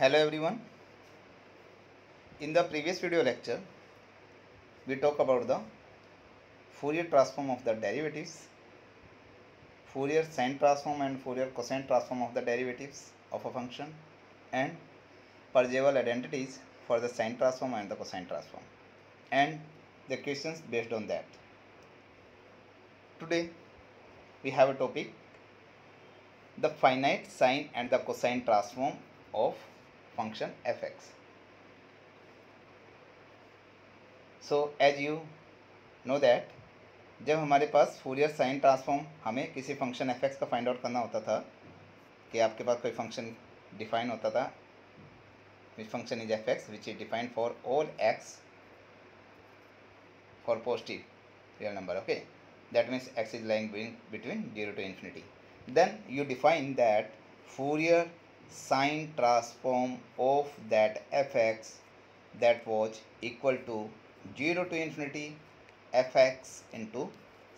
Hello everyone. In the previous video lecture, we talk about the Fourier transform of the derivatives, Fourier sine transform and Fourier cosine transform of the derivatives of a function, and Parseval identities for the sine transform and the cosine transform, and the questions based on that. Today, we have a topic: the finite sine and the cosine transform of function fx. So, as you know that जब हमारे पास Fourier sine transform हमें किसी function F X का find out करना होता था कि आपके पास कोई फंक्शन डिफाइन होता था which function is F x which is defined for all x for positive real number okay that means x is lying between 0 to infinity. Then you define that Fourier sine transform of that fx that was equal to 0 to infinity fx into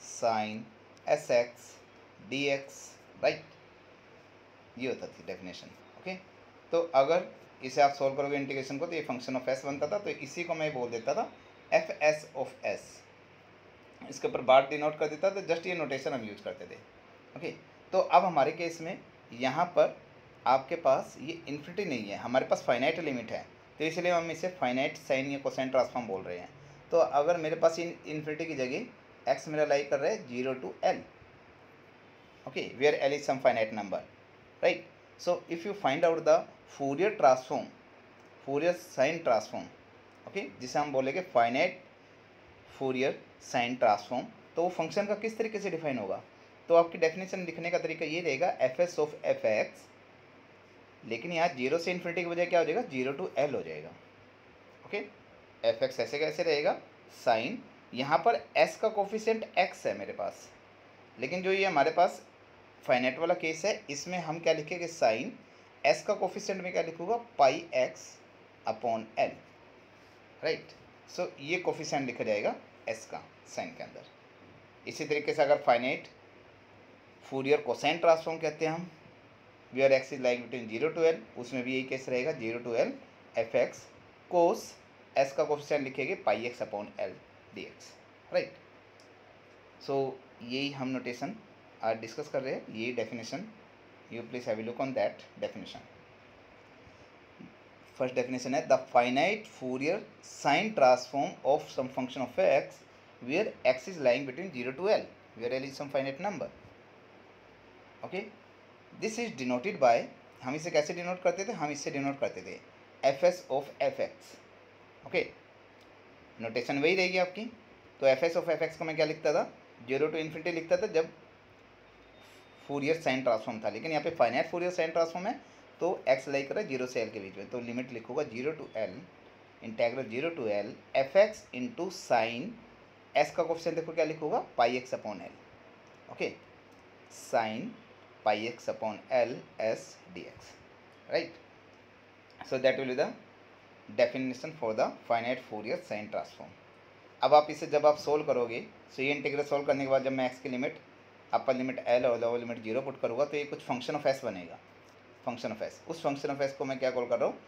sin sx dx, right. ये होता थी definition. Okay, तो अगर इसे आप solve करोगे integration को तो ये फंक्शन ऑफ एस बनता था. तो इसी को मैं बोल देता था एफ एस ऑफ एस. इसके ऊपर बार डिनोट कर देता था. जस्ट ये नोटेशन हम यूज करते थे. ओके, तो अब हमारे केस में यहाँ पर आपके पास ये इन्फिनिटी नहीं है, हमारे पास फाइनाइट लिमिट है. तो इसलिए हम इसे फाइनाइट साइन या कोसाइन ट्रांसफॉर्म बोल रहे हैं. तो अगर मेरे पास इन्फिनिटी की जगह एक्स मेरा लाई कर रहा है 0 to L, okay, where L is some finite number, right. So if you find out the Fourier transform, Fourier sine transform, okay, जिसे हम बोलेंगे फाइनाइट फूरियर साइन ट्रांसफॉर्म, तो वो फंक्शन का किस तरीके से डिफाइन होगा. तो आपकी डेफिनेशन लिखने का तरीका ये रहेगा F S of F x, लेकिन यहाँ 0 से इन्फिनिटी की बजाय क्या हो जाएगा 0 to L हो जाएगा. ओके, एफ एक्स ऐसे कैसे रहेगा साइन, यहाँ पर एस का कोफिशिएंट एक्स है मेरे पास, लेकिन जो ये हमारे पास फाइनाइट वाला केस है इसमें हम क्या लिखेंगे साइन, एस का कोफिशिएंट में क्या लिखूँगा पाई एक्स अपॉन एल, राइट. सो ये कोफिशिएंट लिखा जाएगा एस का साइन के अंदर. इसी तरीके से अगर फाइनाइट फूरियर कोसाइन ट्रांसफॉर्म कहते हैं हम, where x is like between 0 to L, उसमें भी यही केस रहेगा 0 to L F x cos s का कोफिशिएंट लिखेंगे pi x upon L d x, right. So यही हम नोटेशन आज डिस्कस कर रहे हैं. यही definition, you please have a look on that definition. First definition है the finite Fourier sine transform of some function of x where x is lying between 0 to L, where L is some finite number. Okay, this is denoted by, हम इसे कैसे denote करते थे, हम इससे denote करते थे F S of F x. Okay, notation वही रहेगी आपकी. तो F S of F x को मैं क्या लिखता था 0 to infinity लिखता था जब फूरियर साइन ट्रांसफॉर्म था, लेकिन यहाँ पे फाइनाइट फूरियर साइन ट्रांसफॉर्म है तो एक्स लाई कर रहा है 0 से L के बीच में, तो लिमिट लिखूंगा 0 to L integral 0 to L F x into sine s का कोफिशिएंट देखो क्या लिखूंगा pi x upon L. Okay, sine pi x upon L s D x, right. So that will be the definition for the finite Fourier sine transform. अब आप इसे जब आप solve करोगे, सो ये इंटीग्रल सोल्व करने के बाद जब मैं एक्स की लिमिट अपर लिमिट एल और लोअर लिमिट 0 पुट करूँगा तो ये कुछ फंक्शन ऑफ एस बनेगा. फंक्शन ऑफ एस, उस फंक्शन ऑफ एस को मैं क्या कॉल कर रहा हूँ,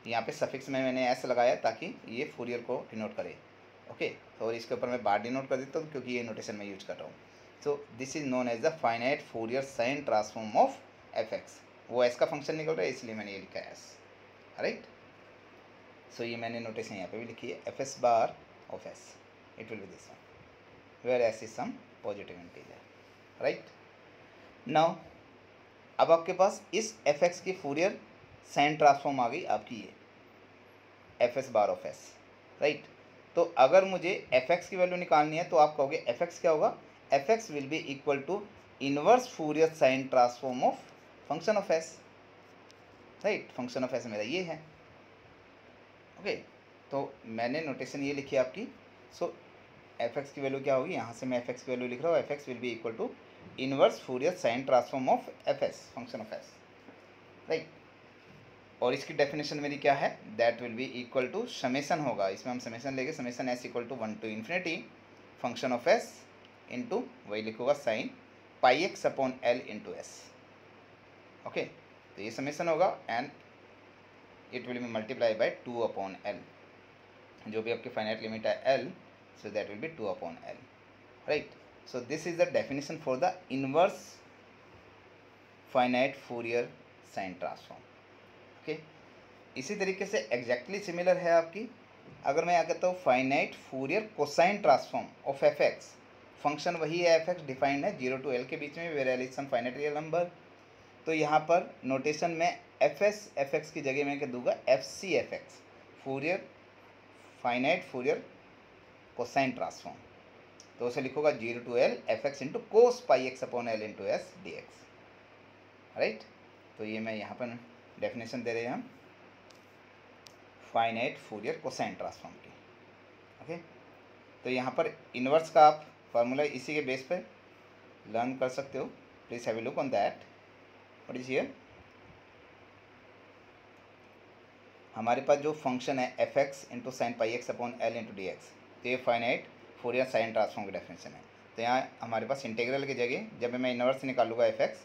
यहाँ पे सफिक्स में मैंने एस लगाया ताकि ये फूरियर को डिनोट करे. ओके, तो और इसके ऊपर मैं बार डिनोट कर देता हूँ क्योंकि ये नोटेशन मैं यूज कर रहा हूँ. So this is known as the finite Fourier sine transform of F X. वो एस का फंक्शन निकल रहा है इसलिए मैंने ये लिखा है एस, राइट. सो ये मैंने नोटेशन यहाँ पे भी लिखी है F S bar of S, it will be this one where S is some positive integer, right. Now अब आपके पास इस एफ एक्स की फूरियर साइन ट्रांसफॉर्म आ गई आपकी ये F S bar of S, right. तो अगर मुझे एफ एक्स की वैल्यू निकालनी है तो आप कहोगे एफ एक्स क्या होगा, F x will be equal to inverse Fourier sine transform of function of S, right. Function of S मेरा ये है. ओके, तो मैंने नोटेशन ये लिखी आपकी. सो एफ एक्स की वैल्यू क्या होगी, यहाँ से मैं एफ एक्स की वैल्यू लिख रहा हूँ, F x will be equal to inverse Fourier sine transform of F S function of S, right. और इसकी डेफिनेशन मेरी क्या है, that will be equal to summation होगा, इसमें हम समेसन लेंगे, summation S equal to 1 to infinity function of S into वही लिखूंगा sine pi x upon L into S. Okay, तो ये समेसन होगा and it will be multiply by 2/L, जो भी आपकी फाइनाइट लिमिट है L, so that will be 2/L, right? So this is the definition for the inverse finite Fourier sine transform. okay, इसी तरीके से एग्जैक्टली सिमिलर है आपकी, अगर मैं यहाँ कहता हूँ finite Fourier cosine transform of F x, function वही है एफ एक्स, डिफाइंड है 0 to L के बीच में, where L is some finite real number. तो यहाँ पर नोटेशन में एफ एक्स की जगह मैं कह दूंगा F C F X, Fourier finite Fourier cosine transform. तो उसे लिखूंगा 0 to L F x into cos pi x upon L into S D x, right. तो ये मैं यहाँ पर डेफिनेशन दे रहे हैं हम फाइनाइट फूरियर कोसाइन ट्रांसफॉर्म की। ओके, तो यहाँ पर इनवर्स का आप फार्मूला इसी के बेस पे लर्न कर सकते हो। Please have a look on that. What is here, हमारे पास जो फंक्शन है F x into sine pi x upon L into d x, तो ये फाइनाइट फूरियर साइन ट्रांसफॉर्म की डेफिनेशन है। तो यहाँ हमारे पास इंटीग्रल की जगह जब मैं इनवर्स निकालूंगा एफ एक्स,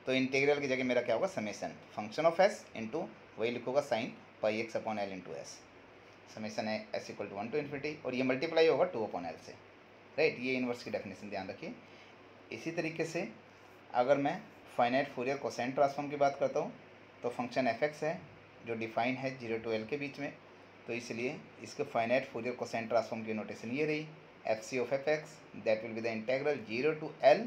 तो इंटीग्रल की जगह मेरा क्या होगा, summation function of S into वही लिखूंगा sine pi x upon L into s, summation है s equal to 1 to infinity, और ये मल्टीप्लाई होगा 2/L से, राइट। ये इनवर्स की डेफिनेशन ध्यान रखिए। इसी तरीके से अगर मैं फाइनाइट फूरियर कोसाइन ट्रांसफॉर्म की बात करता हूँ, तो फंक्शन एफ एक्स है जो डिफाइन है 0 to L के बीच में, तो इसलिए इसके फाइनाइट फूरियर कोसाइन ट्रांसफॉर्म की नोटेशन ये रही F C of F X, that will be the integral 0 to L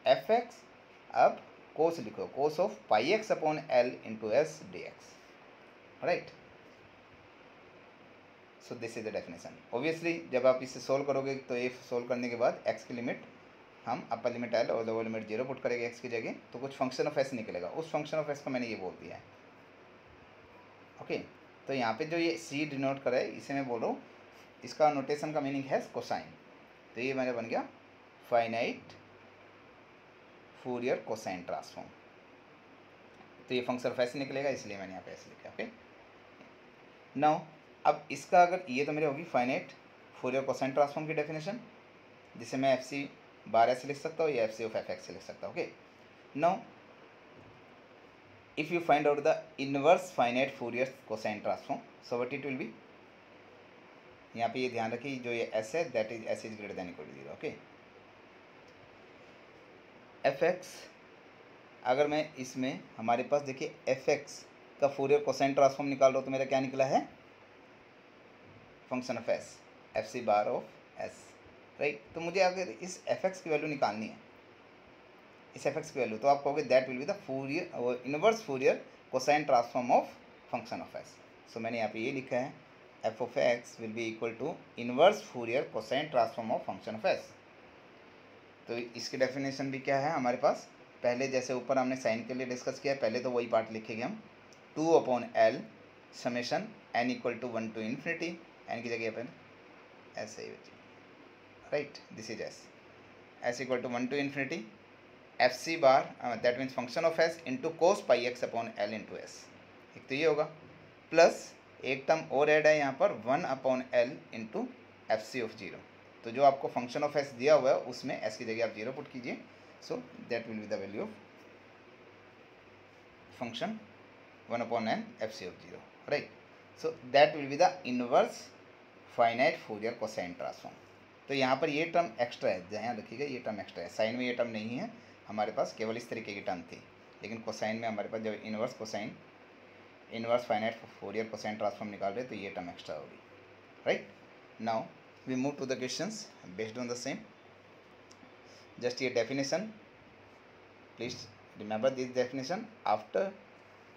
F X, अब कोस लिखो, cos of pi x upon L into S D x, right. So this is the definition. Obviously जब आप इसे solve करोगे तो ये solve करने के बाद एक्स की लिमिट हम अपर लिमिट L और लोअर लिमिट 0 पुट करेंगे एक्स की जगह, तो कुछ फंक्शन ऑफ एस निकलेगा, उस फंक्शन ऑफ एस को मैंने ये बोल दिया है। ओके, तो यहाँ पे जो ये सी डिनोट करा है इसे मैं बोल रहा हूँ, इसका नोटेशन का मीनिंग है कोसाइन, तो ये मेरा बन गया फाइनाइट फूरियर कोसाइन ट्रांसफॉर्म। तो ये फंक्शन ऑफ एस निकलेगा, इसलिए मैंने यहाँ पे ऐसे लिखा। ओके, नाउ अब इसका अगर ये तो मेरी होगी फाइनाइट फूरियर कोसाइन ट्रांसफॉर्म की डेफिनेशन, जिसे मैं एफ सी बार ऐसे लिख सकता हूँ या F C of F X से लिख सकता हूँ। Okay, now if you find out the inverse finite Fourier cosine transform, so what it will be, यहाँ पे ये ध्यान रखिए जो ये s है that is s is greater than equal to 0। Okay, F X अगर मैं इसमें हमारे पास देखिए एफ एक्स का फूरियर कोसाइन ट्रांसफॉर्म निकाल रहा हूँ, तो मेरा क्या निकला है, function of S F C bar of S, right. तो मुझे अगर इस एफ एक्स की वैल्यू निकालनी है, इस एफ एक्स की वैल्यू, तो आप कहोगे that will be the Fourier inverse Fourier cosine transform of function of s. So मैंने यहाँ पे ये लिखा है f of x will be equal to inverse Fourier cosine transform of function of s. तो इसकी डेफिनेशन भी क्या है हमारे पास, पहले जैसे ऊपर हमने साइन के लिए डिस्कस किया, पहले तो वही पार्ट लिखेंगे हम 2/L summation n equal to 1 to infinity, n की जगह अपन ऐसे ही, right, this is s equal to 1 to infinity f C bar, that means function of S into cos pi x upon L into s, एक तो ये होगा, plus एक टर्म और ऐड है यहाँ पर 1/L into f C of 0। तो जो आपको फंक्शन ऑफ एस दिया हुआ है उसमें एस की जगह आप 0 पुट कीजिए, so that will be the value of function 1/N F C of 0, right. So that will be the inverse finite Fourier cosine transform. तो यहाँ पर ये टर्म एक्स्ट्रा है, ध्यान रखिएगा ये टर्म एक्स्ट्रा है, साइन में ये टर्म नहीं है हमारे पास, केवल इस तरीके की टर्म थी, लेकिन कोसाइन में हमारे पास जब inverse cosine inverse finite Fourier cosine transform निकाल रहे तो ये टर्म एक्स्ट्रा होगी, right. Now we move to the questions based on the same, just ये definition, please remember this definition, after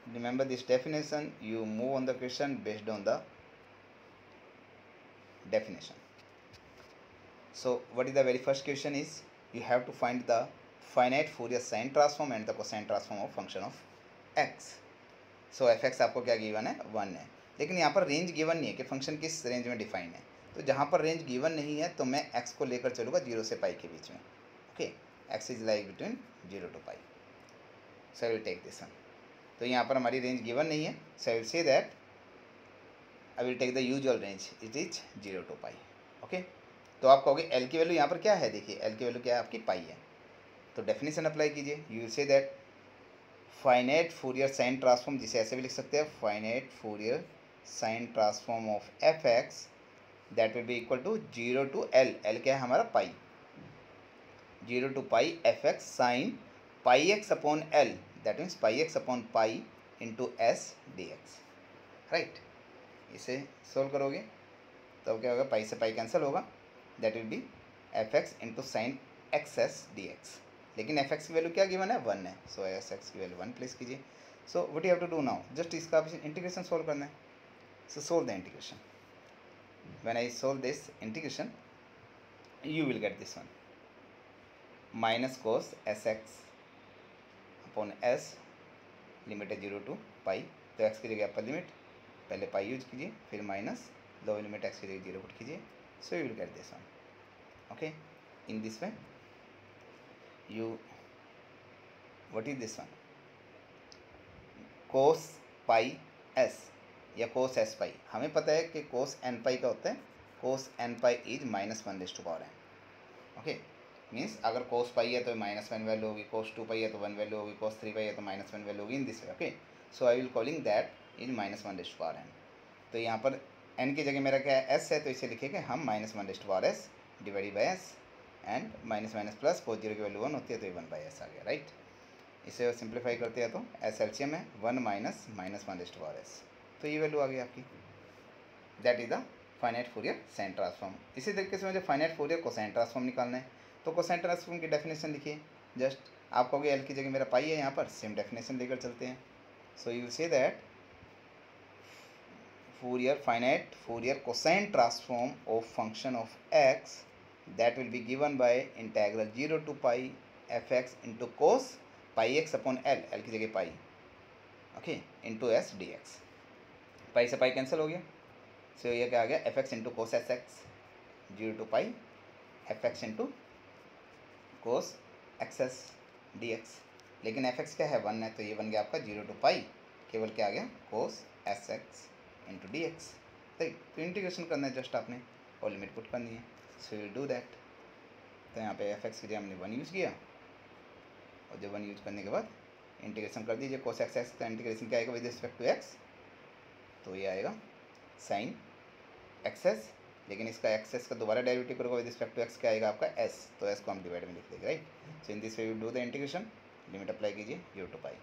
remember this definition you move on the question based on the definition. So what is the very first question is, you have to find the finite Fourier sine transform and the cosine transform of function of x. So f x आपको क्या given है, 1 है, लेकिन यहाँ पर range given नहीं है कि फंक्शन किस रेंज में डिफाइन है, तो जहाँ पर रेंज गिवन नहीं है तो मैं x को लेकर चलूँगा 0 से पाई के बीच में। Okay, x is like between 0 to pi, so I will take this one. तो यहाँ पर हमारी रेंज गिवन नहीं है, so I will say that I will take the usual range, it is 0 to pi. Okay, तो आप कहोगे L की वैल्यू यहाँ पर क्या है, देखिए एल की वैल्यू क्या है आपकी, पाई है, तो डेफिनेशन अप्लाई कीजिए, you will say that finite Fourier sine transform, जिसे ऐसे भी लिख सकते हैं, finite Fourier sine transform of F X that will be equal to 0 to L, L क्या है हमारा pi, 0 to pi F X sine pi x upon L, that means pi x upon pi into S D x, right. इसे solve करोगे तो क्या होगा, pi से pi cancel होगा, that will be f x into sine x S D x, लेकिन F x की value क्या गिवन है, 1 है, सो एस एक्स की वैल्यू 1 प्लेस कीजिए। So what you have to do now, just इसका इंटीग्रेशन सोल्व करना है। So solve the integration, when I solve this integration you will get this one, minus cos s x upon s, limit है 0 to पाई, तो x की जगह upper limit पहले पाई use कीजिए, फिर माइनस लोअर लिमिट एक्स की जगह 0 पुट कीजिए, सो you will get this one, okay. In this way you, what is this one, cos pi S या cos एस पाई, हमें पता है कि cos एन पाई का होता है, cos N pi is -1/n, okay. Means अगर cos पाई है तो -1 वैल्यू होगी, cos 2 पाई है तो 1 वैल्यू होगी, cos 3 पाई है तो -1 वैल्यू होगी, इन this way, okay. So I will calling that is -1/n। तो यहाँ पर n की जगह मेरा क्या है, s है, तो इसे लिखेंगे हम -1/s divide by s, and minus minus plus, cos 0 की वैल्यू 1 होती है तो ये 1/s आ गया, राइट। इसे सिंप्लीफाई करते हैं तो s एलसीएम है 1 माइनस -1/s, तो ये वैल्यू आ गई आपकी, that is the finite Fourier sine transform. इसी तरीके से मुझे फाइनाइट फूरियर कोसाइन ट्रांसफॉर्म निकालना है, तो कोसाइन ट्रांसफॉर्म की डेफिनेशन लिखिए, जस्ट आप कहोगे एल की जगह मेरा पाई है, यहाँ पर सेम डेफिनेशन लेकर चलते हैं। So you say that Fourier finite Fourier cosine transform of function of x that will be given by integral 0 to pi F x into cos pi x upon l, l की जगह pi, okay, into S D x, pi से pi cancel हो गया, सो ये क्या आ गया, F x into cos S X 0 to pi F x into cos X S D x, लेकिन एफ एक्स क्या है 1 है, तो ये बन गया आपका 0 टू पाई, केवल क्या आ गया, cos S x into d x, ठीक। तो इंटीग्रेशन करना है जस्ट आपने, और लिमिट पुट करनी है, सो विल डू दैट। तो यहाँ पे एफ एक्स की जगह हमने 1 यूज़ किया, और जब 1 यूज करने के बाद इंटीग्रेशन कर दीजिए, कोस एक्स एक्स का इंटीग्रेशन क्या आएगा विद रिस्पेक्ट टू एक्स, तो ये आएगा साइन एक्सेस, लेकिन इसका एक्सेस का दोबारा डेरिवेटिव करोगे विद रिस्पेक्ट टू एक्स, क्या आएगा आपका एस, तो एस को हम डिवाइड में लिख देंगे, right. So in this way you do the integration, limit apply कीजिए 0 to pi,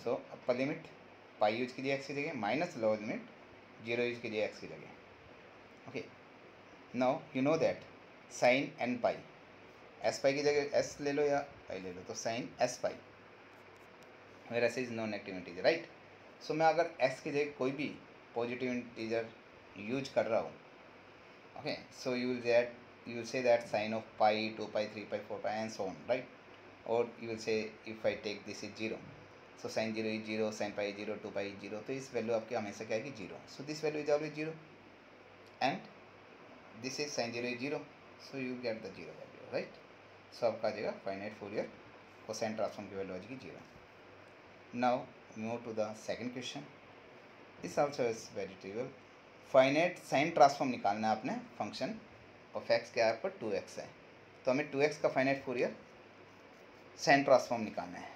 so upper limit pi use कीजिए एक्स की जगह, माइनस लोअर लिमिट 0 यूज कीजिए एक्स की जगह, okay. Now you know that sine N pi, s pi की जगह S ले लो या पाई ले लो, तो sine s pi where S is non negative integer, right. So मैं अगर एक्स की जगह कोई भी पॉजिटिव इंटीजर यूज कर रहा हूँ, okay, so you will say that sine of pi 2 pi 3 pi 4 pi and so on, right, और you will say if I take this is 0, so sine 0 is 0, sine pi 0, 2 pi 0, तो इस value आपकी हमेशा क्या आएगी 0, so this value is always 0 and this is sine 0 is 0, so you get the 0 value, right. So आपका आ जाएगा finite Fourier cosine transform की वैल्यू आ जाएगी 0। Now move to the second question. This also is very trivial. Finite sine transform निकालना है आपने, function of x क्या है आपका 2x है, तो हमें 2x का फाइनाइट फूरियर साइन ट्रांसफॉर्म निकालना है,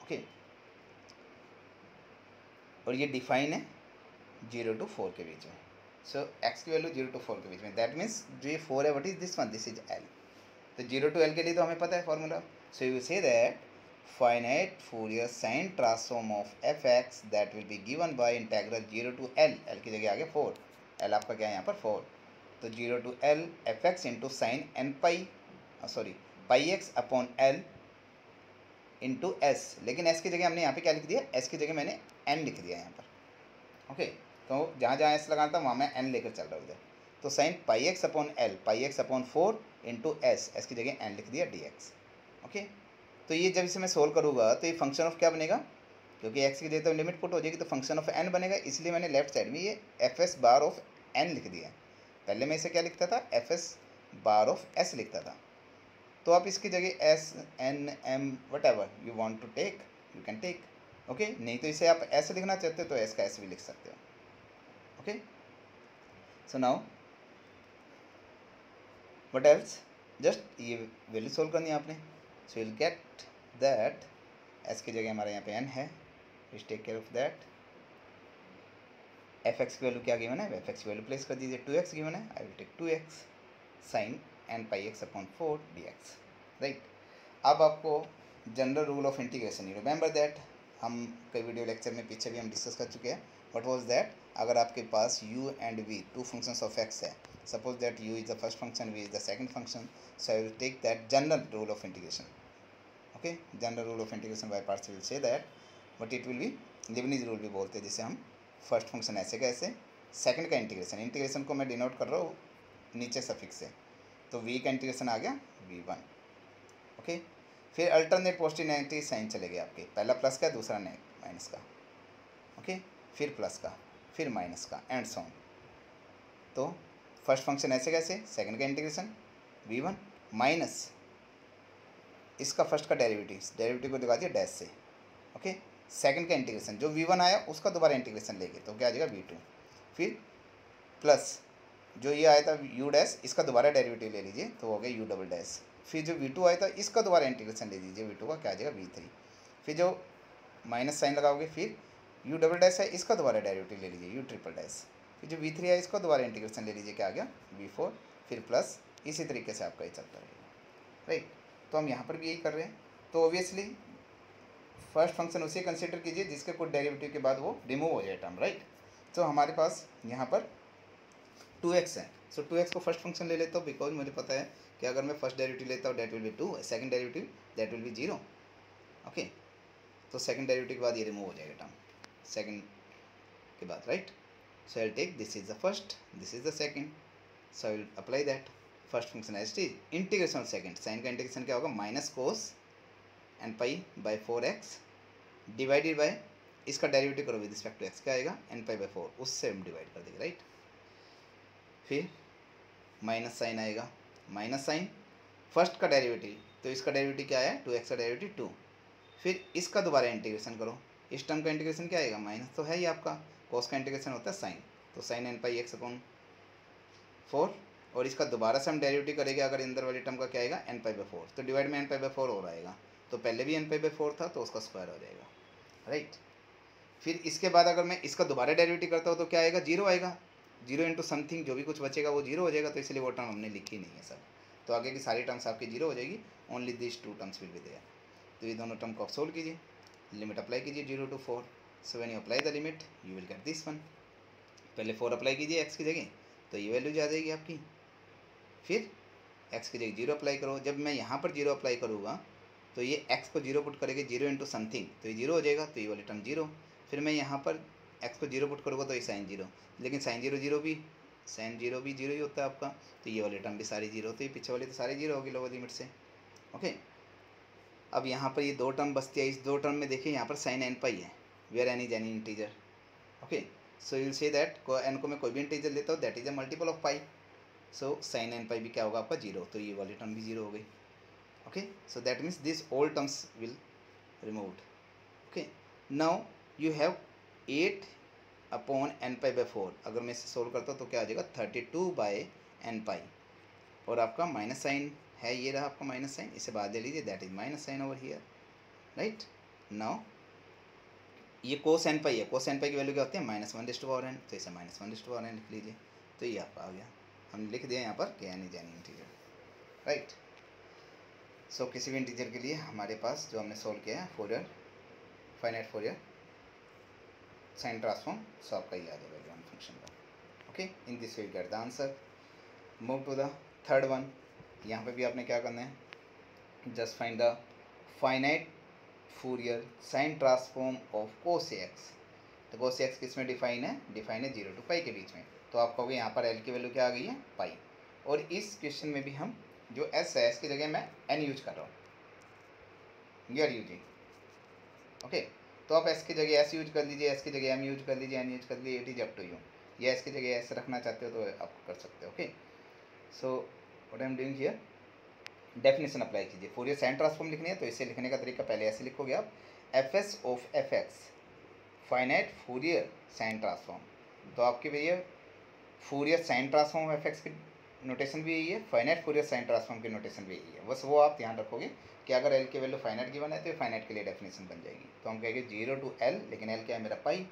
ओके। और ये डिफाइन है 0 टू 4 के बीच में, सो x की वैल्यू 0 टू 4 के बीच में, दैट मीन्स जो ये 4 है what is this one, this is l, तो 0 टू l के लिए तो हमें पता है formula, so you say that finite Fourier sine transform of f(x) that will be given by integral 0 to l, l की जगह आ गया 4, l आपका क्या है यहाँ पर 4, तो 0 to l f(x) into sine N pi sorry pi x upon L into S, लेकिन s की जगह हमने यहाँ पे क्या लिख दिया, s की जगह मैंने n लिख दिया यहाँ पर, ओके। तो जहाँ जहाँ s लगाना था वहाँ मैं n लेकर चल रहा हूँ इधर, तो sine pi x upon l pi x upon 4 into s, s की जगह n लिख दिया dx, ओके। तो ये जब इसे मैं सोल्व करूँगा तो ये फंक्शन ऑफ क्या बनेगा, क्योंकि x की जगह तो लिमिट पुट हो जाएगी, तो फंक्शन ऑफ n बनेगा, इसलिए मैंने लेफ्ट साइड में ये F S bar of n लिख दिया है, पहले मैं इसे क्या लिखता था, F S bar of s लिखता था, तो आप इसकी जगह s n m whatever you want to take you can take, okay. नहीं तो इसे आप s लिखना चाहते हो तो s का s भी लिख सकते हो, okay. So now what else, just ये वैल्यू सोल्व करनी है आपने, so you'll get that S की जगह हमारे यहाँ पे एन है, which take care of that. F x की वैल्यू क्या गिवन है, एफ एक्स की वैल्यू प्लेस कर दीजिए, 2x गिवन है, I will take 2x sine N pi x upon 4 dx, right. अब आपको general rule of integration, you remember that, हम कई वीडियो लेक्चर में पीछे भी हम डिस्कस कर चुके हैं। व्हाट वाज दैट, अगर आपके पास u and v two functions of x है, suppose that u is the first function, v is the second function, so I will take that general rule of integration. Okay, general rule of integration by parts will say that, but it will be Leibniz rule भी बोलते हैं, जिसे हम first function ऐसे का ऐसे, second का integration, integration को मैं डिनोट कर रहा हूँ नीचे सफिक्स से, तो v का इंटीग्रेशन आ गया v1। ओके, फिर अल्टरनेट पॉजिटिव नेगेटिव साइन चले गए आपके, पहला प्लस का, दूसरा माइनस का। ओके, फिर प्लस का, फिर माइनस का, एंड सो ऑन। तो फर्स्ट फंक्शन ऐसे कैसे, सेकंड का इंटीग्रेशन v1 माइनस इसका फर्स्ट का डेरिवेटिव को दिखा दिया डैश से। ओके, सेकंड का इंटीग्रेशन, जो v1 आया उसका दोबारा इंटीग्रेशन लेंगे तो क्या आ जाएगा v2, फिर प्लस जो ये आया था u डैश, इसका दोबारा डेरिवेटिव ले लीजिए तो हो गया u डबल डैश, फिर जो v2 आया था इसका दोबारा इंटीग्रेशन ले लीजिए, v2 का क्या आ जाएगा v3, फिर जो माइनस साइन लगाओगे, फिर u डबल डैश है इसका दोबारा डेरिवेटिव ले लीजिए u ट्रिपल डैश, फिर जो v3 है इसका दोबारा इंटीग्रेशन ले लीजिए, क्या आ गया v4, फिर प्लस, इसी तरीके से आपका ये चलता रहेगा, राइट। तो हम यहाँ पर भी यही कर रहे हैं। तो ऑब्वियसली फर्स्ट फंक्शन उसे कंसिडर कीजिए जिसके कुछ डेरिवेटिव के बाद वो रिमूव हो जाए टर्म, राइट। तो हमारे पास यहाँ पर 2x है, सो 2x को फर्स्ट फंक्शन ले लेता हूँ, बिकॉज मुझे पता है कि अगर मैं फर्स्ट डेरिवेटिव लेता हूँ that will B 2, second derivative that will B 0। Okay, तो सेकंड डेरिवेटिव के बाद ये रिमूव हो जाएगा टर्म, सेकंड के बाद, right. So I will take this is the first, this is the second, so I will apply that first function as it is, integration second, sine का integration क्या होगा, minus cos N pi by 4x divided by इसका derivative करो with respect to x, क्या आएगा N pi by 4, उससे हम divide कर देंगे, राइट। फिर माइनस साइन आएगा, माइनस साइन फर्स्ट का डेरिवेटिव, तो इसका डेरिवेटिव क्या है 2x का डेरिवेटिव 2, फिर इसका दोबारा इंटीग्रेशन करो, इस टर्म का इंटीग्रेशन क्या आएगा, माइनस तो है ही आपका, कोस का इंटीग्रेशन होता है साइन, तो sign N pi x upon 4, और इसका दोबारा से हम डेरिवेटिव करेंगे अगर अंदर वाली टर्म का क्या आएगा एन पाई बाई 4, तो डिवाइड में एन पाई बाई 4 हो आएगा, तो पहले भी एन पाई बाई 4 था तो उसका स्क्वायर हो जाएगा, राइट। फिर इसके बाद अगर मैं इसका दोबारा डेरिवेटिव करता हूँ तो क्या आएगा, 0 आएगा, 0 इंटू समथिंग, जो भी कुछ बचेगा वो 0 हो जाएगा, तो इसलिए वो टर्म हमने लिखी नहीं है सर। तो आगे की सारी टर्म्स आपकी 0 हो जाएगी, only this 2 terms will be there. तो ये दोनों टर्म को आप सोल्व कीजिए, लिमिट अप्लाई कीजिए 0 to 4, so when you apply the limit you will get this one. पहले 4 अप्लाई कीजिए x की जगह, तो ये वैल्यू आ जाएगी आपकी, फिर x की जगह 0 अप्लाई करो, जब मैं यहाँ पर 0 अप्लाई करूँगा तो ये x को 0 पुट करेंगे, 0 इंटू समथिंग, तो ये 0 हो जाएगा, तो ये वाली टर्म 0, फिर मैं यहाँ पर x को 0 पुट करूँगा तो ये साइन 0, लेकिन साइन 0 भी, साइन 0 भी 0 ही होता है आपका, तो ये वाली टर्म भी सारी 0 होती है, पीछे वाली तो सारी 0 होगी लोअर लिमिट से। ओके, अब यहाँ पर ये 2 टर्म बचती है, इस 2 टर्म में देखिए यहाँ पर साइन एन पाई है, where n is any integer. Okay, so you will say that n को मैं कोई भी इंटीजर लेता हूँ that is a multiple of pi, so sine N pi भी क्या होगा आपका 0, तो ये वाली टर्म भी 0 हो गई। Okay, so that means this all terms will removed. Okay, now you have 8 upon n pi by 4, अगर मैं इसे सोल्व करता हूँ तो क्या आ जाएगा 32 बाई एन पाई, और आपका माइनस साइन है, ये रहा आपका माइनस साइन, इसे बाद ले लीजिए, that is minus sine over here, right. Now ये कोस एन पाई है, कोस एन पाई की वैल्यू क्या होती है -1/n, तो इसे -1/n लिख लीजिए, तो ये आपका आ गया, हमने लिख दिया यहाँ पर कि n is any integer, right. So किसी भी इंटीजर के लिए हमारे पास जो हमने सोल्व किया है Fourier, finite Fourier sine transform, so आपका ये आ जाएगा गिवन फंक्शन का। Okay, in this way you get the answer. Move to the third one, यहाँ पे भी आपने क्या करना है, just find the finite Fourier sine transform of cos x. तो कोस एक्स किस में डिफाइन है, डिफाइन है 0 to पाई के बीच में, तो आप कहोगे यहाँ पर एल की वैल्यू क्या आ गई है पाई, और इस क्वेश्चन में भी हम जो एस है, एस की जगह मैं एन यूज कर रहा हूँ, यू आर यूजिंग। ओके, तो आप एस की जगह एस यूज कर लीजिए, एस की जगह एम यूज कर लीजिए, एन यूज कर लीजिए, it is up to you, या एस की जगह एस रखना चाहते हो तो आप कर सकते हो। Okay, so what I am doing here, definition apply कीजिए, फोरियर साइन ट्रांसफॉर्म लिखनी है तो इसे लिखने का तरीका पहले ऐसे लिखोगे आप, F S of F x finite Fourier sine transform, तो आपके भैया Fourier sine transform of F x की नोटेशन भी यही है, फाइनाइट फूरियर साइन ट्रांसफॉर्म की नोटेशन भी यही है। बस वो आप ध्यान रखोगे कि अगर एल की वैल्यू फाइनाइट गिवन है तो ये फाइनाइट के लिए डेफिनेशन बन जाएगी। तो हम कहेंगे 0 to L, लेकिन एल क्या है मेरा pi,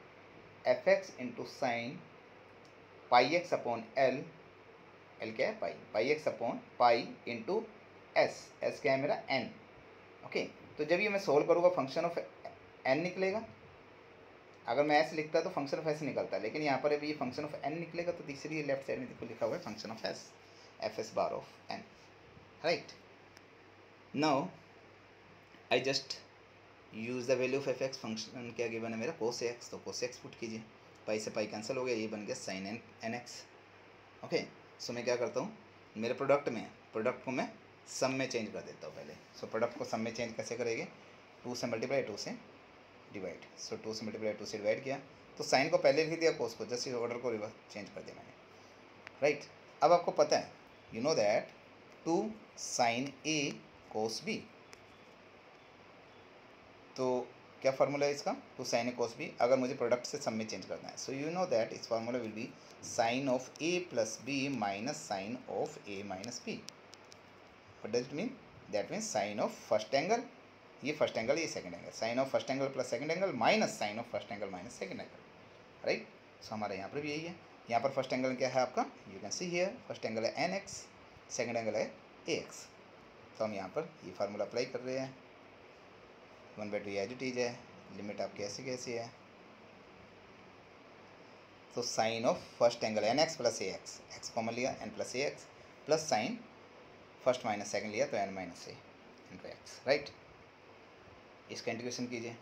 F x into sine pi x upon l, L क्या है pi, pi x upon pi into s, s क्या है मेरा एन। ओके, तो जब ये मैं सोल्व करूँगा फंक्शन ऑफ एन निकलेगा, अगर मैं एस लिखता तो फंक्शन ऑफ एस निकलता है, लेकिन यहाँ पर अभी ये फंक्शन ऑफ एन निकलेगा। तो तीसरी लेफ्ट साइड में देखो लिखा हुआ है function of S, f S bar of n, right. Now I just use the value of F x, function क्या गिवन है मेरा कोस एक्स, तो कोस एक्स पुट कीजिए, पाई से पाई कैंसिल हो गया, ये बन गया साइन एन एक्स। ओके, सो मैं क्या करता हूँ, मेरे प्रोडक्ट में, प्रोडक्ट को मैं सम में चेंज कर देता हूँ पहले। सो प्रोडक्ट को सम में चेंज कैसे करेंगे, 2 से मल्टीप्लाई 2 से डिवाइड। सो 2 से मल्टीप्लाई 2 से डिवाइड किया, तो साइन को पहले लिख दिया, कोस को, जस्ट इस ऑर्डर को रिवर्स चेंज कर दिया मैंने, राइट। अब आपको पता है, you know that 2 sine a cos b, तो क्या फार्मूला है इसका, 2 साइन ए कोस बी, अगर मुझे प्रोडक्ट से सम में चेंज करना है। सो यू नो दैट इस formula will be sine of a plus b minus sine of a minus b. What does it mean, that means sine of first angle, ये first angle ये second angle, sine of first angle plus second angle minus sine of first angle minus second angle, right. So हमारे यहाँ पर भी यही है, यहाँ पर फर्स्ट एंगल क्या है आपका, you can see here, first angle है एन एक्स, सेकेंड एंगल है ए एक्स। तो हम यहाँ पर ये फार्मूला अप्लाई कर रहे हैं, 1/2 एज इट इज है, लिमिट आपकी ऐसी कैसी है, तो sine of first angle n x plus a x, x common लिया, n plus a x, plus sine first minus second लिया तो n minus a into x, right. इसका इंटीग्रेशन कीजिए,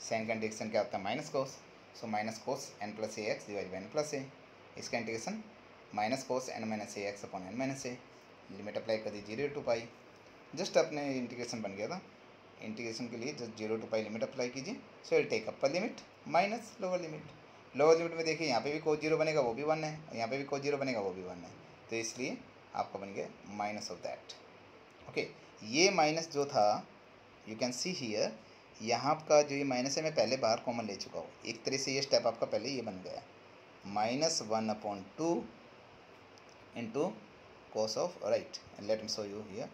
साइन का इंटीग्रेशन क्या होता है, minus cos, so minus cos n plus a x divide by n plus a, इसका integration minus cos N minus a x upon n minus a, limit apply कर दी 0 to pi, just अपने integration बन गया था, integration के लिए just 0 to pi limit apply कीजिए। So will take upper limit minus lower limit, lower limit में देखिए यहाँ पे भी कोस 0 बनेगा वो भी 1 है, यहाँ पे भी कोस 0 बनेगा वो भी 1 है, तो इसलिए आपका बन गया माइनस ऑफ दैट। ओके, ये माइनस जो था यू कैन सी हियर, यहाँ का जो ये माइनस है मैं पहले बाहर कॉमन ले चुका हूँ, एक तरह से ये स्टेप आपका पहले ये बन गया, -1/2 into cos of, right, let me show you here,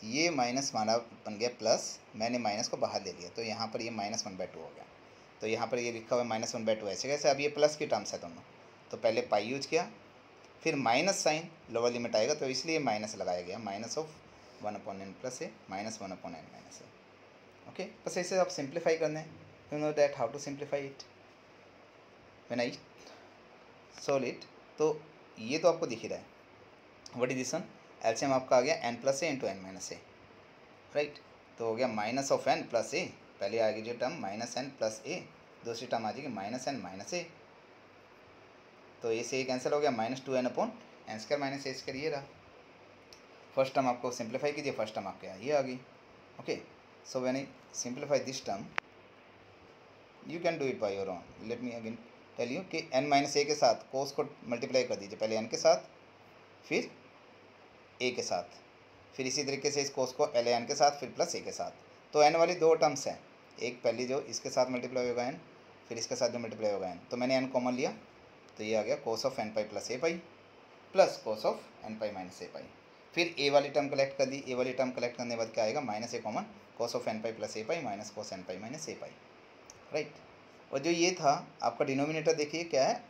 ये माइनस माना बन गया प्लस, मैंने माइनस को बाहर ले लिया तो यहाँ पर ये -1/2 हो गया, तो यहाँ पर ये लिखा हुआ है -1/2 ऐसे कैसे, अब ये प्लस की टर्म्स है दोनों, तो पहले पाई यूज किया, फिर माइनस साइन लोअर लिमिट आएगा तो इसलिए माइनस लगाया गया, minus of 1/n plus a minus 1/n minus a. Okay, बस ऐसे आप सिंप्लीफाई करना है, you know that how to simplify it when I solve it. तो ये तो आपको दिख ही रहा है, what is this one, LCM आपका आ गया n plus a into n minus a, right. तो हो गया minus of n plus a, पहले आ गई जो टर्म माइनस n प्लस ए, दूसरी टर्म आ जाएगी -n माइनस ए, तो ए से ए कैंसिल हो गया, -2n/n² माइनस ए स्क्वायर ये रहा। फर्स्ट टर्म आपको सिंप्लीफाई कीजिए, फर्स्ट टर्म आपके यहाँ ये आ गई। Okay, so when I simplify this term you can do it by your own, let me again tell you कि n माइनस ए के साथ कोस को मल्टीप्लाई कर दीजिए, पहले n के साथ फिर a के साथ, फिर इसी तरीके से इस कोस को ln के साथ फिर प्लस a के साथ, तो n वाली दो टर्म्स हैं, एक पहली जो इसके साथ मल्टीप्लाई होगा n, फिर इसके साथ जो मल्टीप्लाई होगा n, तो मैंने n कॉमन लिया तो ये आ गया cos of n pi plus a pi plus cos of n pi minus a pi, फिर a वाली टर्म कलेक्ट कर दी, a वाली टर्म कलेक्ट करने के बाद क्या आएगा, minus a common, cos of n pi plus a pi minus cos n pi minus a pi, right. और जो ये था आपका डिनोमिनेटर देखिए क्या है,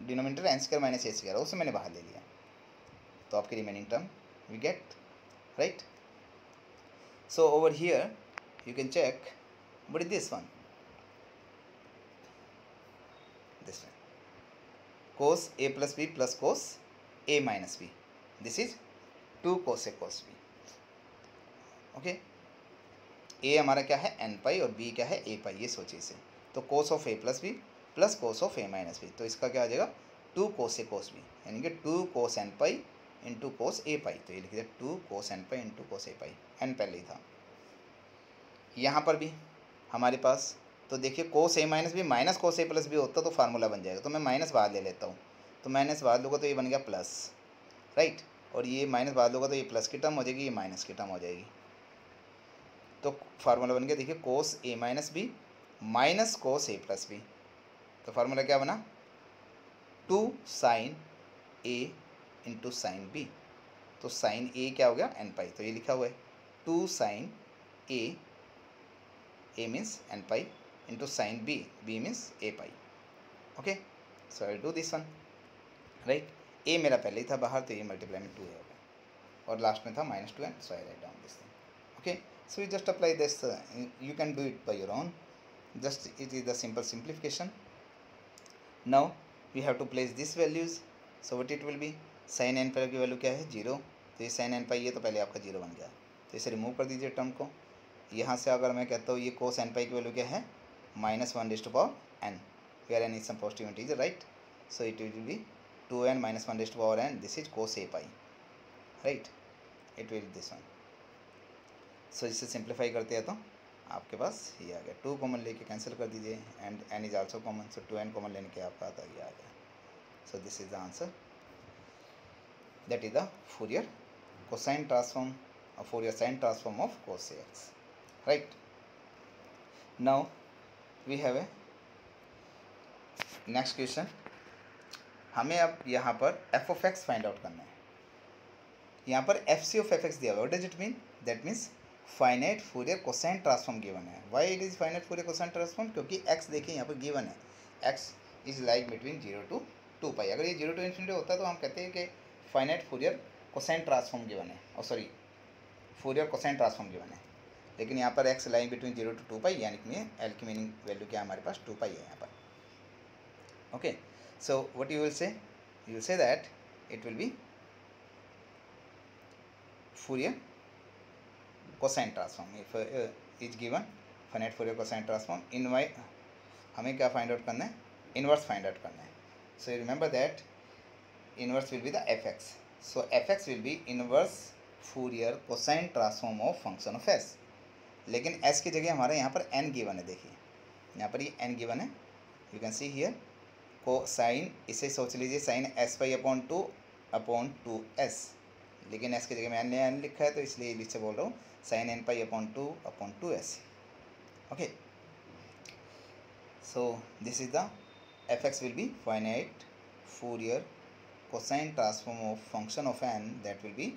डिनोमिनेटर n² माइनस ए स्क्वायर, उसे मैंने बाहर ले लिया, तो आपकी remaining term we get, right. So over here you can check what is this one, this one cos a plus b plus cos a minus b, this is 2 cos a cos b। Okay, a हमारा क्या है n पाई और b क्या है a पाई, ये सोचिए इसे, तो cos of a plus b plus cos of a minus b, तो इसका क्या आ जाएगा 2 cos a cos b, यानी कि 2 cos n pi into cos a पाई, तो ये लिखिए 2 cos n pi into cos a pi, n पहले ही था। यहाँ पर भी हमारे पास तो देखिए कोस ए माइनस बी माइनस कोस ए प्लस बी होता तो फार्मूला बन जाएगा, तो मैं माइनस बाहर ले लेता हूँ, तो माइनस बाहर लूँगा तो ये बन गया प्लस, राइट, और ये माइनस बाहर लूँगा तो ये प्लस की टर्म हो जाएगी, ये माइनस की टर्म हो जाएगी, तो फार्मूला बन गया देखिए कोस ए माइनस बी माइनस कोस ए प्लस बी, तो फार्मूला क्या बना 2 साइन ए इंटू साइन बी, तो साइन ए क्या हो गया एन पाई, तो ये लिखा हुआ है 2 sine a, a means n pi, into sine b, b means a pi. Okay, so I do this one. Right, a मेरा पहले ही था बाहर, तो ये मल्टीप्लाई में 2 हो गया, और लास्ट में था -2n, so I write down this thing. Okay, so you just apply this, you can do it by your own, just it is the simple simplification. Now we have to place these values. So what it will be, sin n पाई की value क्या है 0, तो ये sin n पाई है तो पहले आपका 0 बन गया, तो इसे रिमूव कर दीजिए टर्म को. यहाँ से अगर मैं कहता हूँ ये cos n पाई की वैल्यू क्या है -1/n, where n is some positive integer, right? So it will be 2n - 1/n, this is cos a pi, right? It will be this one. So इसे सिंप्लीफाई करते हैं तो आपके पास ये आ गया, 2 कॉमन लेके कैंसिल कर दीजिए, and n is also common, so 2n common लेने के आपका आता ये आ गया. So this is the answer, that is the Fourier cosine transform और Fourier sine transform of cos ax. Right, now we have a next question. हमें अब यहाँ पर f of x find out करना है. यहाँ पर fc of fx दिया हुआ, what does it mean, that means finite Fourier cosine transform given है. Why it is finite Fourier cosine transform, क्योंकि x देखिए यहाँ पर गिवन है, x is like between 0 to 2 पाई. अगर ये 0 to इन्फिनिटी होता है तो हम कहते हैं कि finite Fourier cosine transform given है, और sorry Fourier cosine transform given है, लेकिन यहाँ पर x लाइक बिटवीन 0 to 2 पाई, यानी कि एल की मीनिंग वैल्यू क्या हमारे पास 2 पाई है यहाँ पर. Okay, so what you will say that it will be Fourier cosine transform if is given finite Fourier cosine transform in y. हमें क्या फाइंड आउट करना है, इनवर्स फाइंड आउट करना है. So remember that inverse will be the f x. So F x will B inverse Fourier cosine transform of function of S. लेकिन s की जगह हमारे यहाँ पर एन गिवन है, देखिए यहाँ पर ये एन गिवन है, you can see here cosine, इसे सोच लीजिए sine s pi upon 2 s, लेकिन एस की जगह में एन लिखा है तो इसलिए इससे बोल रहा हूँ sine N pi upon 2 s. Okay, so this is the f x will be finite Fourier cosine transform of function of n, that will be,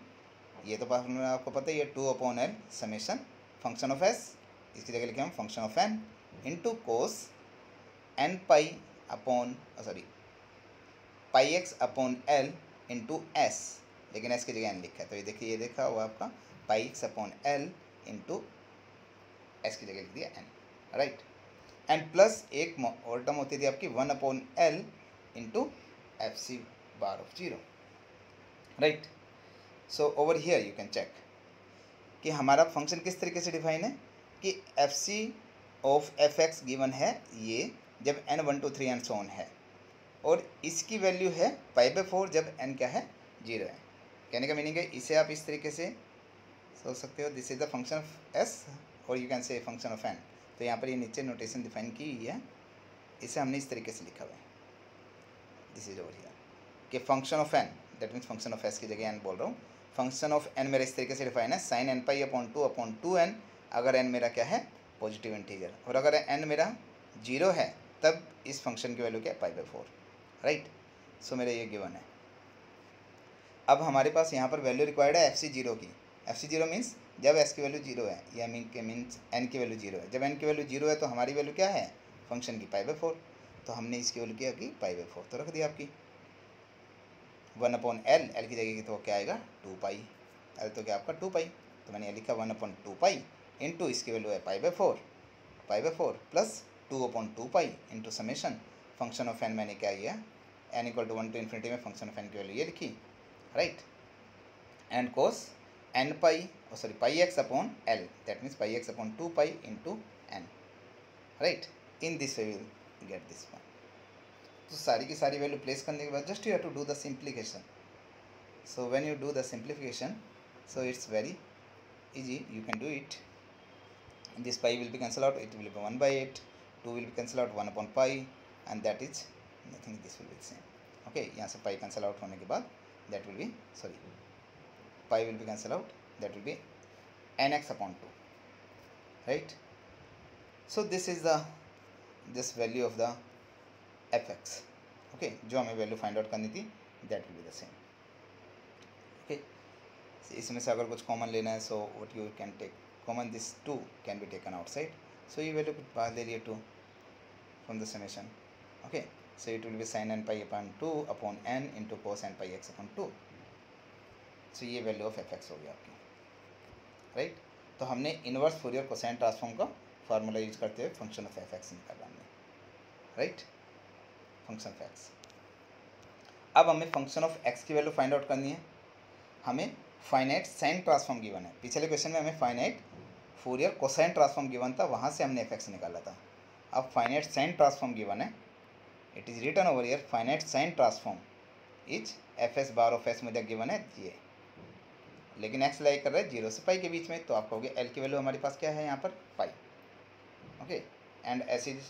ये तो आपको पता है, ये 2/l summation function of S, इसकी जगह लिखे हम function of n into cos N pi upon pi x upon L into S, लेकिन एस की जगह एन लिखा है, तो ये देखिए ये देखा हुआ आपका pi x upon L into s की जगह लिख दिया एन. राइट, एंड प्लस एक और टर्म होती थी आपकी 1/l into f C bar of 0. Right, so over here you can check कि हमारा फंक्शन किस तरीके से डिफाइन है कि f C of F x given है ये जब n 1 2 3 एंड सो ऑन है, और इसकी वैल्यू है π/4 जब n क्या है 0 है. कहने का मीनिंग है इसे आप इस तरीके से सोच सकते हो, this is the function of s और you can say function of n. तो यहाँ पर ये नीचे नोटेशन डिफाइन की हुई है, इसे हमने इस तरीके से लिखा हुआ है, दिस इज ओवर हियर कि function of n, that means function of s की जगह एन बोल रहा हूँ, फंक्शन ऑफ एन मेरा इस तरीके से डिफाइन है sign N pi upon 2/2n, अगर एन मेरा क्या है पॉजिटिव इंटीजर, और अगर एन मेरा 0 है तब इस फंक्शन की वैल्यू क्या है π/4. राइट, सो मेरा ये गिवन है. अब हमारे पास यहाँ पर वैल्यू रिक्वायर्ड है fc0 की. fc0 मीन्स जब s की वैल्यू 0 है, या मीन्स n की वैल्यू 0 है. जब n की वैल्यू 0 है तो हमारी वैल्यू क्या है फंक्शन की π/4, तो हमने इसकी वैल्यू क्या की π/4, तो रख दिया आपकी 1/l, l की जगह तो क्या आएगा 2 पाई, l तो क्या आपका 2 पाई, तो मैंने ये लिखा 1/2 पाई इंटू इसकी वैल्यू है π/4 plus 2/2 pi into summation function of n, मैंने क्या किया n = 1 to इन्फिनिटी में फंक्शन ऑफ एन की वैल्यू ये लिखी. Right, and cos n pi pi x upon l, that means pi x upon 2 pi into n. Right, in this way will get this one. तो सारी की सारी value place करने के बाद just you have to do the simplification. So when you do the simplification, so it's very easy, you can do it. This pi will be cancelled out, it will be 1/8, 2 will be cancelled out 1/pi, and that is nothing, this will be the same. Okay, यहाँ से pi cancel out होने के बाद that will be pi will be cancelled out, that will be nx upon 2. Right, so this is this value of the fx. Okay, जो हमें value find out करनी थी that will be the same. Okay, इसमें से अगर कुछ common लेना है, so what you can take common, this 2 can be taken outside, so ये वैल्यू बाहर ले लिए 2 from the summation. Okay, so it will be sin n pi upon 2 upon n into cos n pi x upon 2. so ये value of F x हो गया आपकी, right. तो हमने इनवर्स फूरियर कोसाइन ट्रांसफॉर्म का फार्मूला यूज करते हुए function of F x निकाला हमने, राइट, फंक्शन ऑफ एक्स. अब हमें फंक्शन ऑफ एक्स की वैल्यू फाइंड आउट करनी है. हमें फाइनाइट साइन ट्रांसफॉर्म गिवन है. पिछले क्वेश्चन में हमें finite Fourier cosine transform given था, वहाँ से हमने एफ एक्स निकाला था. अब फाइनाइट साइन ट्रांसफॉर्म गिवन है. It is written over here finite sine transform is f S bar of s मुझे गिवन है ये, लेकिन एक्स लाई कर रहा है 0 से पाई के बीच में, तो आप कहोगे एल की वैल्यू हमारे पास क्या है यहाँ पर, pi. Okay, and s is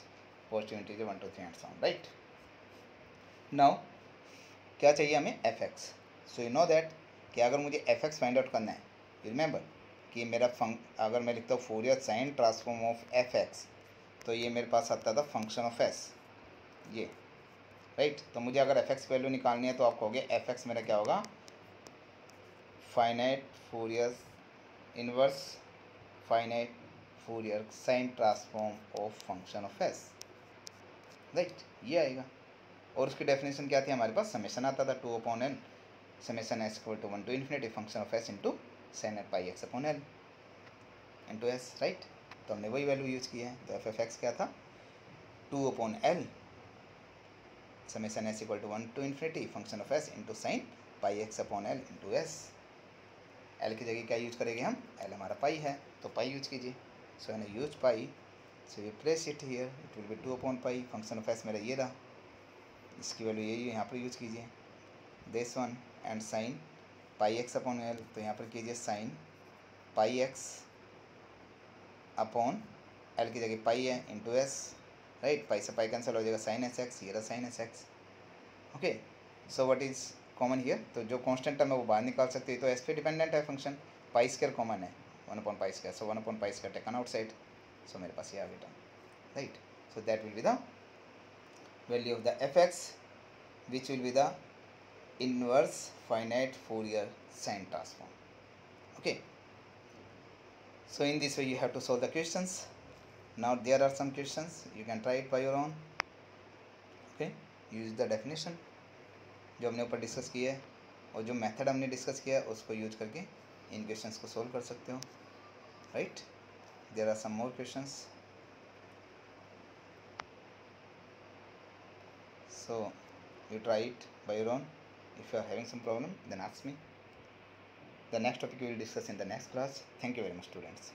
positive integer 1 2 3 and so on, right. Now क्या चाहिए हमें, f x. So you know that कि अगर मुझे एफ एक्स फाइंड आउट करना है, यू रिमेंबर कि मेरा अगर मैं लिखता हूँ Fourier sine transform of F x, तो ये मेरे पास आता था फंक्शन ऑफ एस, ये, राइट. तो मुझे अगर एफ एक्स वैल्यू निकालनी है तो आप कहोगे एफ एक्स मेरा क्या होगा, finite Fourier inverse finite Fourier sine transform of function of S, right, ये आएगा. और उसकी डेफिनेशन क्या थी हमारे पास, समेशन आता था 2 upon n summation s equal to 1 to infinity function of S into sine N pi x upon L into s, right. तो हमने वही वैल्यू यूज़ की है. तो एफ एफ एक्स क्या था, 2 upon l summation s equal to 1 to infinity function of S into sine pi x upon L into s. L की जगह क्या यूज करेंगे हम, एल हमारा पाई है तो पाई यूज कीजिए. सो मैंने use pi, so you place it here, it will B 2 upon pi. Function of S मेरा ये रहा, इसकी वैल्यू यही यहाँ पर यूज कीजिए, this one. And sign pi x upon L, तो यहाँ पर कीजिए sign pi x upon L की जगह पाई है इंटू एस, राइट. पाई से पाई कैंसिल हो जाएगा, साइन एस एक्स, ये रहा sine s x. Okay, so what is common here, तो जो कांस्टेंट टर्म है वो बाहर निकाल सकते हैं. तो एस पे डिपेंडेंट है फंक्शन, पाई स्क्वायर कॉमन है, 1 upon pi square, so 1 upon pi square taken outside. So मेरे पास ये आ गया term, right. So that will be the value of the f x which will be the inverse finite Fourier sine transform. Okay, so in this way you have to solve the questions. Now there are some questions, you can try it by your own. Okay, use the definition जो हमने ऊपर discuss किया है, और जो method हमने discuss किया है उसको यूज करके इन क्वेश्चंस को सोल्व कर सकते हो, right. There are some more questions, so you try it by your own. If you are having some problem, then ask me. The next topic we will discuss in the next class. Thank you very much, students.